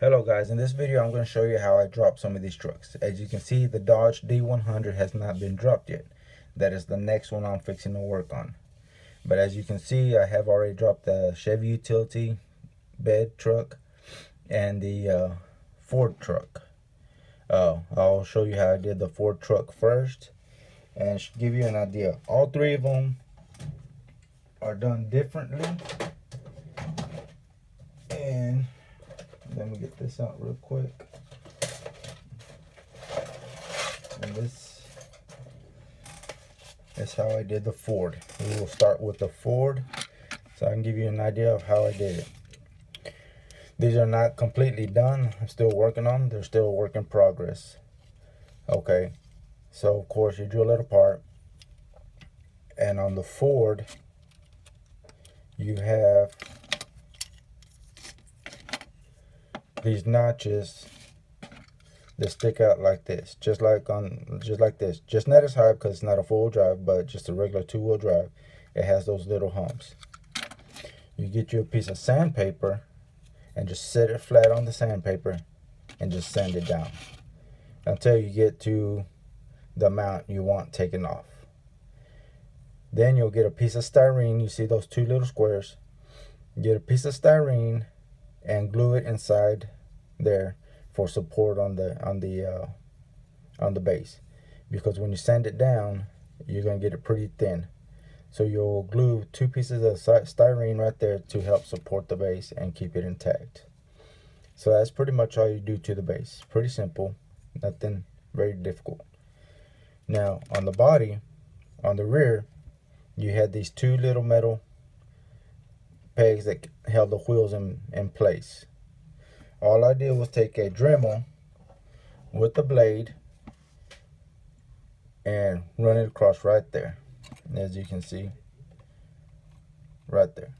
Hello guys, in this video I'm going to show you how I dropped some of these trucks. As you can see, the Dodge D100 has not been dropped yet. That is the next one I'm fixing to work on. But as you can see, I have already dropped the Chevy utility bed truck and the Ford truck. I'll show you how I did the Ford truck first and give you an idea. All three of them are done differently. And let me get this out real quick. And this is how I did the Ford. We will start with the Ford so I can give you an idea of how I did it. These are not completely done. I'm still working on them. They're still a work in progress. Okay, so of course you drill it apart. And on the Ford, you have these notches that stick out like this, just like this, just not as high because it's not a full drive, but just a regular two-wheel drive. It has those little humps. You get you a piece of sandpaper and just set it flat on the sandpaper and just sand it down until you get to the amount you want taken off. Then you'll get a piece of styrene. You see those two little squares? Get a piece of styrene and glue it inside there for support on the base, because when you sand it down you're gonna get it pretty thin. So you'll glue two pieces of styrene right there to help support the base and keep it intact. So that's pretty much all you do to the base. Pretty simple, nothing very difficult. Now on the body, on the rear, you had these two little metal pegs that held the wheels in place. All I did was take a Dremel with the blade and run it across right there. As you can see, right there,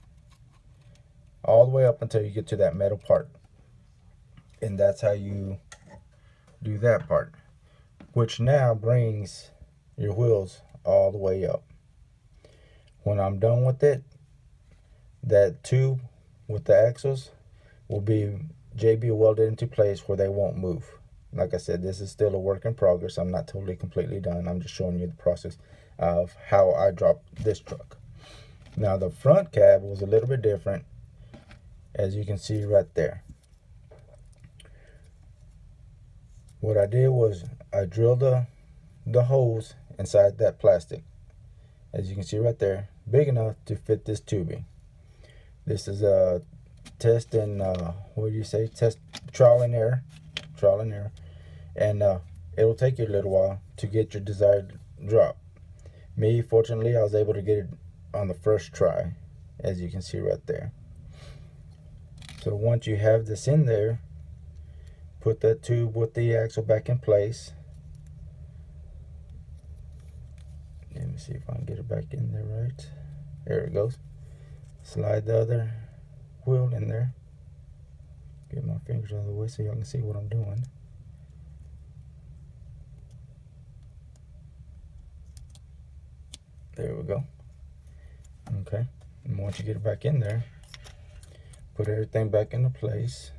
all the way up until you get to that metal part. And that's how you do that part, which now brings your wheels all the way up. When I'm done with it, that tube with the axles will be JB welded into place where they won't move. Like I said, this is still a work in progress. I'm not totally completely done. I'm just showing you the process of how I dropped this truck. Now the front cab was a little bit different, as you can see right there. What I did was I drilled the holes inside that plastic, as you can see right there, big enough to fit this tubing. This is a test and test trial and error, and it'll take you a little while to get your desired drop. Me, fortunately, I was able to get it on the first try, as you can see right there. So once you have this in there, put that tube with the axle back in place. Let me see if I can get it back in there right. There it goes. Slide the other wheel in there. Get my fingers out of the way so y'all can see what I'm doing. There we go. Okay, and once you get it back in there, put everything back into place.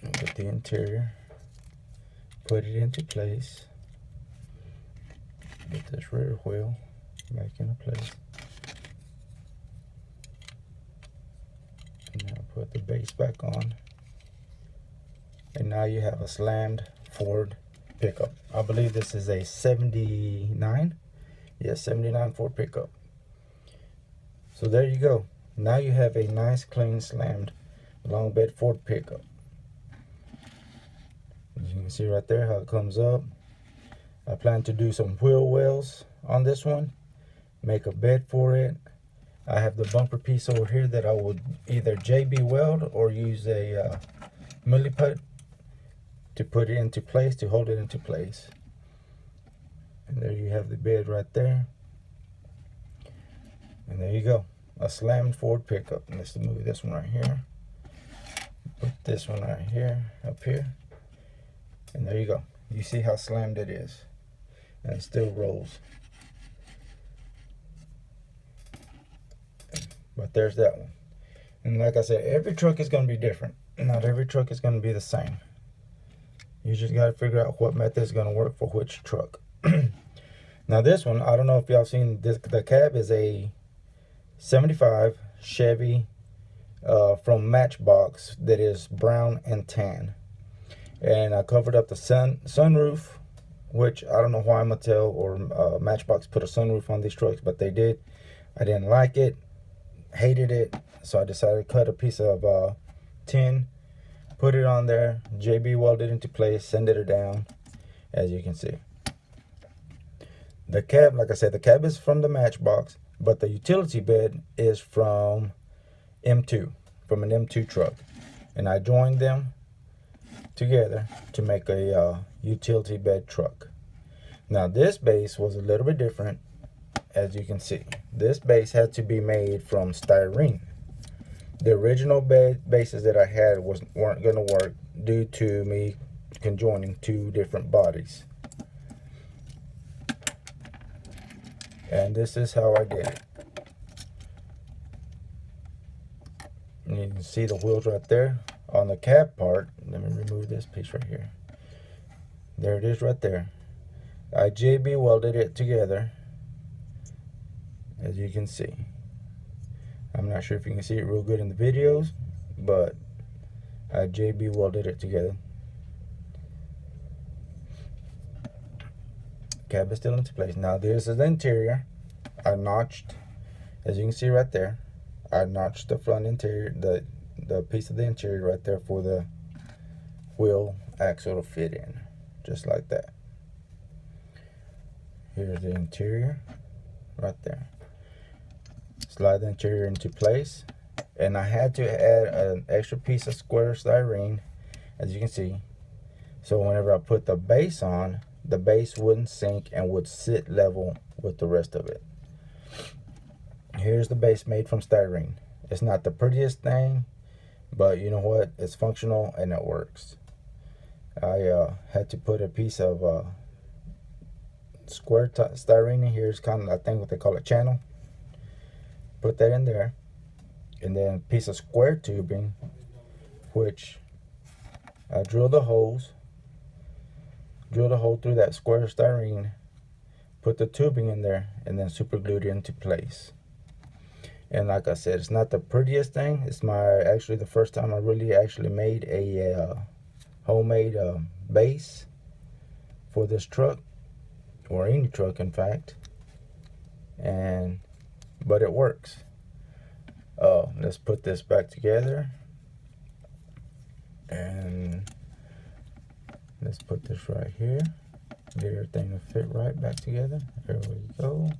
And get the interior, put it into place. Get this rear wheel back into place. And now put the base back on. And now you have a slammed Ford pickup. I believe this is a 79. Yes, 79 Ford pickup. So there you go. Now you have a nice, clean, slammed long bed Ford pickup. As you can see right there how it comes up. I plan to do some wheel wells on this one, make a bed for it. I have the bumper piece over here that I will either JB weld or use a milliput to put it into place, to hold it into place. And there you have the bed right there. And there you go, a slammed Ford pickup. And let's move this one right here. Put this one right here, up here. And there you go. You see how slammed it is. And it still rolls. But there's that one. And like I said, every truck is going to be different. Not every truck is going to be the same. You just got to figure out what method is going to work for which truck. Now this one, I don't know if y'all seen this. The cab is a 75 Chevy from Matchbox that is brown and tan. And I covered up the sunroof, which I don't know why Mattel or Matchbox put a sunroof on these trucks, but they did. I didn't like it, hated it, so I decided to cut a piece of tin, put it on there, JB welded into place, sanded it down, as you can see. The cab, like I said, the cab is from the Matchbox, but the utility bed is from M2, from an M2 truck. And I joined them together to make a utility bed truck. Now this base was a little bit different, as you can see. This base had to be made from styrene. The original bases that I had weren't going to work due to me conjoining two different bodies. And this is how I did it. And you can see the wheels right there. On the cab part, let me remove this piece right here. There it is right there. I JB welded it together, as you can see. I'm not sure if you can see it real good in the videos, but I JB welded it together. Cab is still into place. Now this is the interior. I notched, as you can see right there, I notched the front interior, the piece of the interior right there for the wheel axle to fit in, just like that. Here's the interior right there. Slide the interior into place, and I had to add an extra piece of square styrene, as you can see, so whenever I put the base on, the base wouldn't sink and would sit level with the rest of it. Here's the base made from styrene. It's not the prettiest thing, but you know what? It's functional and it works. I had to put a piece of square styrene in here. It's kind of, I think, what they call a channel. Put that in there, and then a piece of square tubing, which I drilled a hole through that square styrene, put the tubing in there, and then super glued it into place. And like I said, it's not the prettiest thing. It's actually the first time I really actually made a homemade base for this truck, or any truck in fact. But it works. Let's put this back together, and let's put this right here. Get everything to fit right back together. There we go.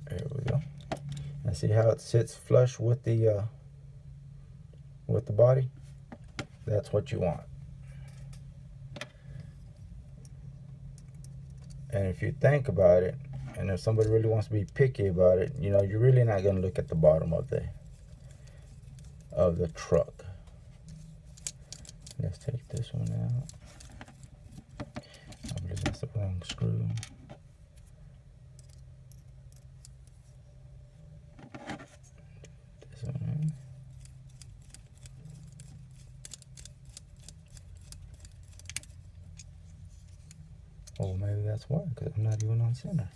There we go. And see how it sits flush with the body? That's what you want. And if you think about it, and if somebody really wants to be picky about it, you know, you're really not going to look at the bottom of the truck. Let's take this one out. I believe that's the wrong screw. This one in. Oh, maybe that's why, because I'm not even on center.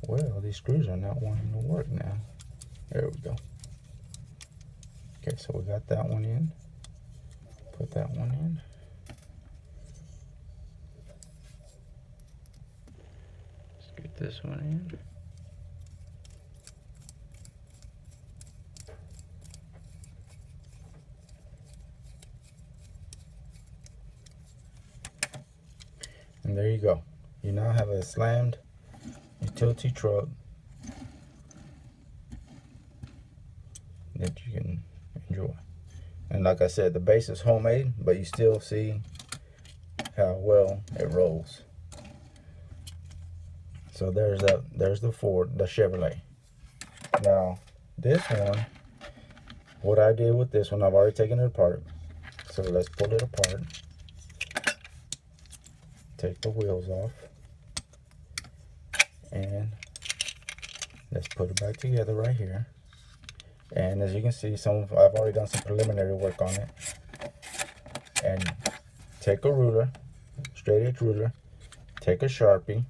Well, these screws are not wanting to work now. There we go. Okay, so we got that one in. Put that one in. Let's get this one in. And there you go. You now have a slammed utility truck that you can enjoy. And like I said, the base is homemade, but you still see how well it rolls. So there's the Ford, the Chevrolet. Now this one what I did with this one, I've already taken it apart. So let's pull it apart. Take the wheels off. And let's put it back together right here. And as you can see, I've already done some preliminary work on it. And take a ruler, straight edge ruler, take a Sharpie,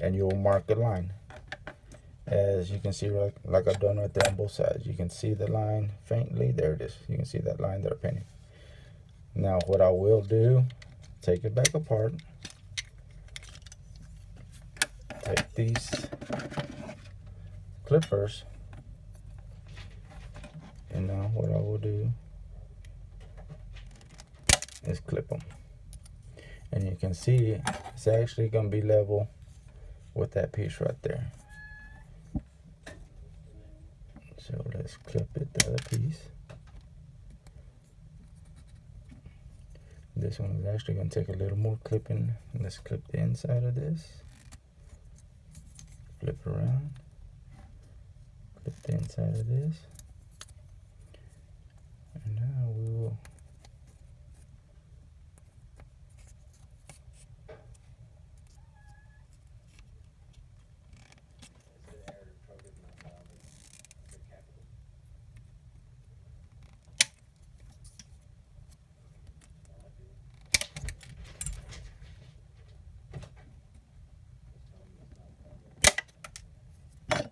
and you'll mark a line. As you can see, like I've done right there on both sides, you can see the line faintly. There it is. You can see that line there painted. Now what I will do, take it back apart. Take these clippers, and now what I will do is clip them. And you can see it's actually going to be level with that piece right there. So let's clip it, the other piece. This one is actually going to take a little more clipping. Let's clip the inside of this. Flip around. Clip the inside of this. And now we will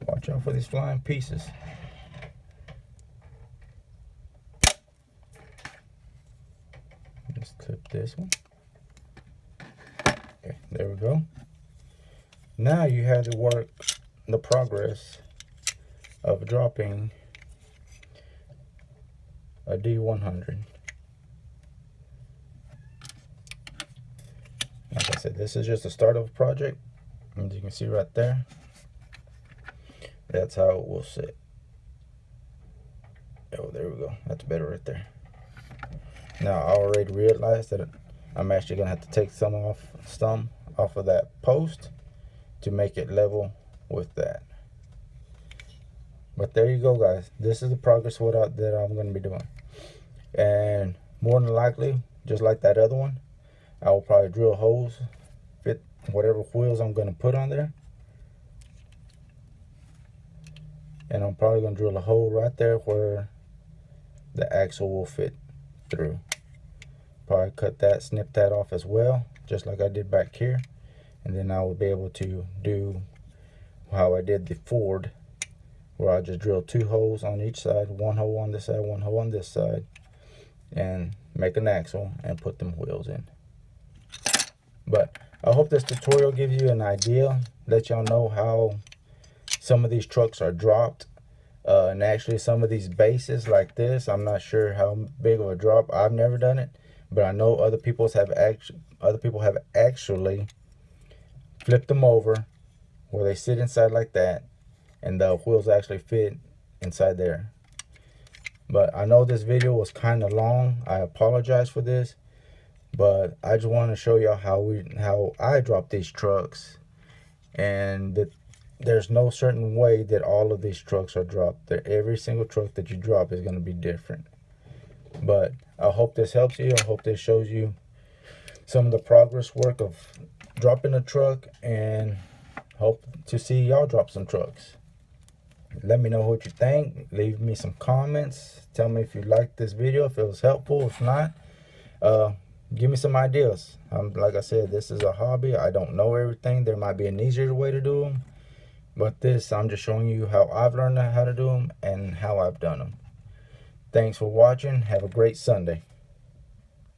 watch out for these flying pieces. Let's clip this one. Okay, there we go. Now you have to work the progress of dropping a D100. Like I said, this is just the start of a project. As you can see right there, that's how it will sit. Oh, there we go. That's better right there. Now I already realized that I'm actually gonna have to take some off of that post to make it level with that. But there you go, guys. This is the progress that I'm gonna be doing. And more than likely, just like that other one, I will probably drill holes, fit whatever wheels I'm gonna put on there. And I'm probably gonna drill a hole right there where the axle will fit through. Probably cut that, snip that off as well, just like I did back here. And then I will be able to do how I did the Ford, where I just drill 2 holes on each side, 1 hole on this side, 1 hole on this side, and make an axle and put them wheels in. But I hope this tutorial gives you an idea, let y'all know how some of these trucks are dropped. And actually some of these bases like this, I'm not sure how big of a drop. I've never done it, but I know other people have actually flipped them over where they sit inside like that, and the wheels actually fit inside there. But I know this video was kind of long. I apologize for this, but I just want to show y'all how I drop these trucks, and that there's no certain way that all of these trucks are dropped. Every single truck that you drop is going to be different. But I hope this helps you. I hope this shows you some of the progress work of dropping a truck, and hope to see y'all drop some trucks. Let me know what you think. Leave me some comments. Tell me if you liked this video, if it was helpful. If not, give me some ideas. Like I said, this is a hobby. I don't know everything. There might be an easier way to do them. But I'm just showing you how I've learned how to do them and how I've done them. Thanks for watching. Have a great Sunday.